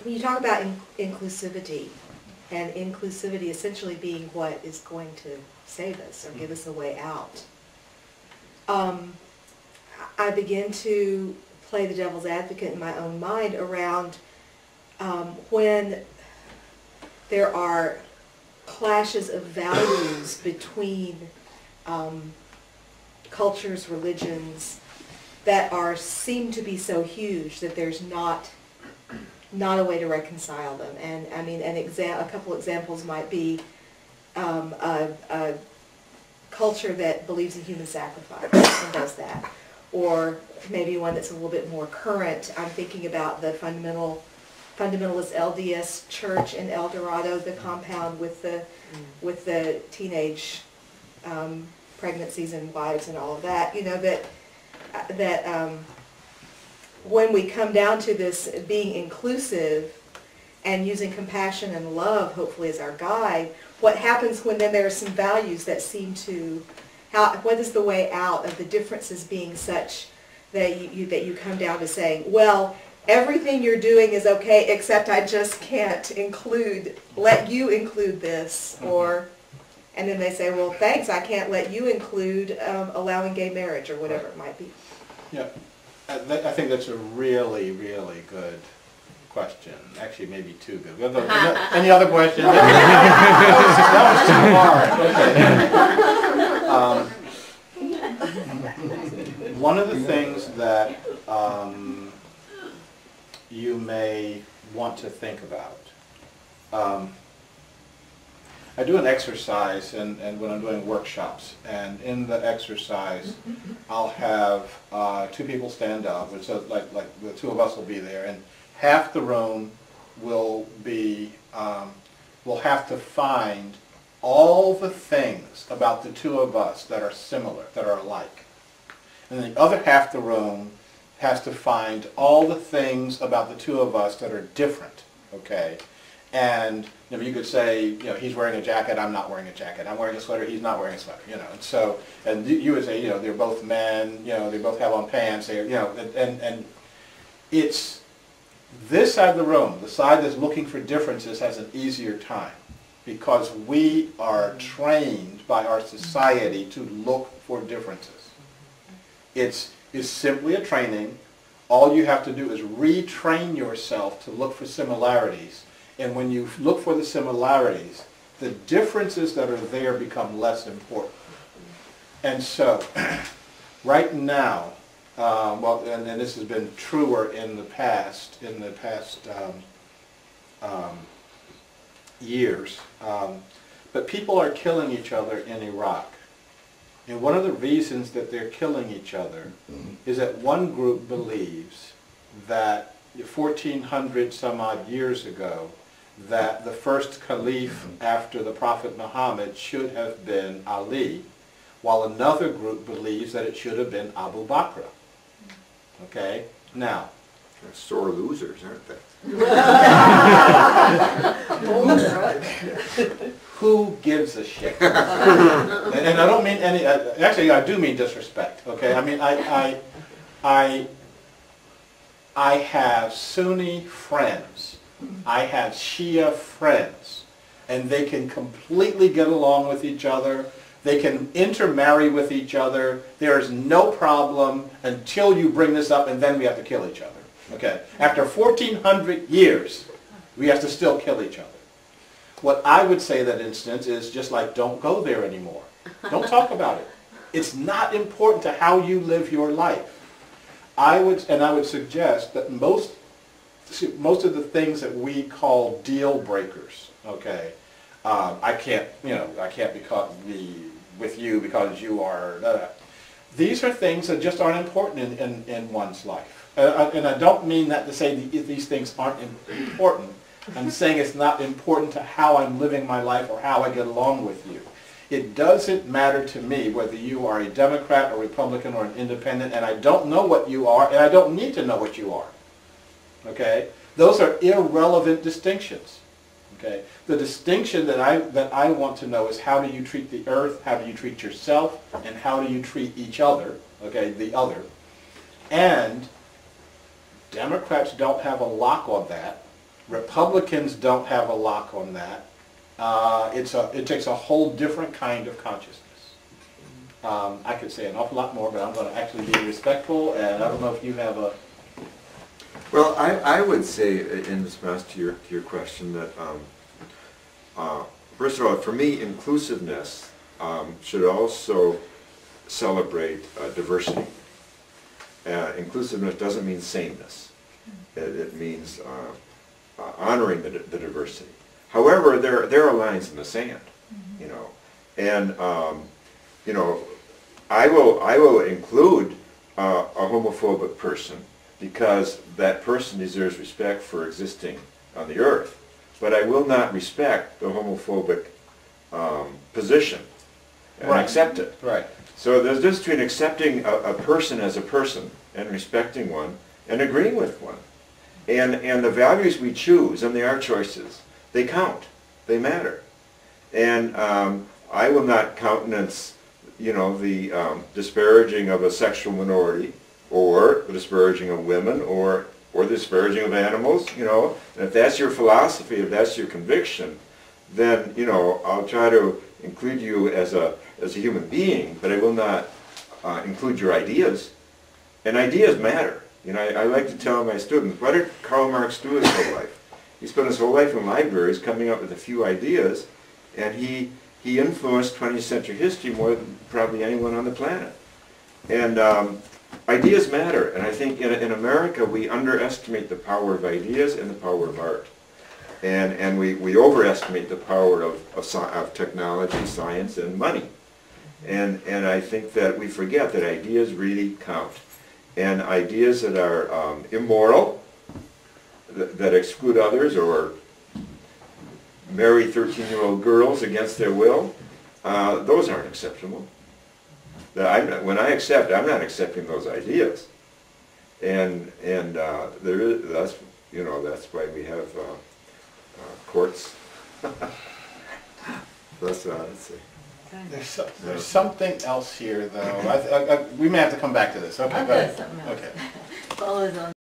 when you talk about inclusivity, and inclusivity essentially being what is going to save us or give us a way out, I begin to play the devil's advocate in my own mind around when there are clashes of values between cultures, religions, that seem to be so huge that there's not a way to reconcile them. And I mean, a couple examples might be a culture that believes in human sacrifice and does that, or maybe one that's a little bit more current. I'm thinking about the fundamentalist LDS church in El Dorado, the compound with the teenage pregnancies and wives and all of that. You know, that when we come down to this being inclusive and using compassion and love, hopefully, as our guide, what happens when then there are some values that seem to, what is the way out of the differences being such that you come down to saying, well, everything you're doing is okay, except I just can't let you include this, or, and then they say, well, thanks, I can't let you include allowing gay marriage, or whatever it might be. Yeah, I think that's a really, really good question. Actually, maybe too good. Any other questions? That was too hard. One of the things that you may want to think about. I do an exercise and when I'm doing workshops, and in the exercise I'll have two people stand up, and so like the two of us will be there, and half the room will be, we'll have to find all the things about the two of us that are similar, that are alike. And the other half the room has to find all the things about the two of us that are different, okay? And you know, you could say, you know, he's wearing a jacket, I'm not wearing a jacket. I'm wearing a sweater, he's not wearing a sweater, you know. And so, and you would say, you know, they're both men, you know, they both have on pants, they, you know, and it's this side of the room, the side that's looking for differences, has an easier time because we are trained by our society to look for differences. It's simply a training. All you have to do is retrain yourself to look for similarities. And when you look for the similarities, the differences that are there become less important. And so, right now, well, and this has been truer in the past years, but people are killing each other in Iraq. And one of the reasons that they're killing each other is that one group believes that 1400 some odd years ago, that the first caliph after the Prophet Muhammad should have been Ali, while another group believes that it should have been Abu Bakr. Okay? Now, they're sore losers, aren't they? Who gives a shit? And I don't mean any, actually I do mean disrespect, okay? I mean, I have Sunni friends, I have Shia friends, and they can completely get along with each other. They can intermarry with each other. There is no problem until you bring this up, and then we have to kill each other. Okay? After 1400 years, we have to still kill each other. What I would say in that instance is just like, don't go there anymore. Don't talk about it. It's not important to how you live your life. I would suggest that most of the things that we call deal breakers, okay, I can't be with you because you are, these are things that just aren't important in one's life. And I don't mean that to say these things aren't important. I'm saying it's not important to how I'm living my life or how I get along with you. It doesn't matter to me whether you are a Democrat or Republican or an independent, and I don't know what you are, and I don't need to know what you are. Okay? Those are irrelevant distinctions. Okay? The distinction that I want to know is how do you treat the earth, how do you treat yourself, and how do you treat each other, okay, the other. And Democrats don't have a lock on that, Republicans don't have a lock on that. It takes a whole different kind of consciousness. I could say an awful lot more, but I'm going to actually be respectful, and I don't know if you have a... Well, I would say, in response to your question, that first of all, for me, inclusiveness should also celebrate diversity. Inclusiveness doesn't mean sameness. It means honoring the diversity. However, there are lines in the sand, you know, and you know, I will include a homophobic person because that person deserves respect for existing on the earth, but I will not respect the homophobic position and accept it. Right. So there's a difference between accepting a person as a person and respecting one and agreeing with one. And the values we choose, and they are choices, they count. They matter. And I will not countenance, you know, the disparaging of a sexual minority, or the disparaging of women, or the disparaging of animals, you know. And if that's your philosophy, if that's your conviction, then, you know, I'll try to include you as a human being, but I will not include your ideas. And ideas matter. You know, I like to tell my students, what did Karl Marx do his whole life? He spent his whole life in libraries coming up with a few ideas, and he influenced 20th century history more than probably anyone on the planet. And ideas matter, and I think in America we underestimate the power of ideas and the power of art. And we overestimate the power of technology, science, and money. And I think that we forget that ideas really count. And ideas that are immoral, that exclude others, or marry 13-year-old girls against their will, those aren't acceptable. When I accept, I'm not accepting those ideas. And that's, you know, that's why we have courts. That's what I would say. There's something else here, though. We may have to come back to this. Okay, I've go got ahead. something else. Okay. Follows on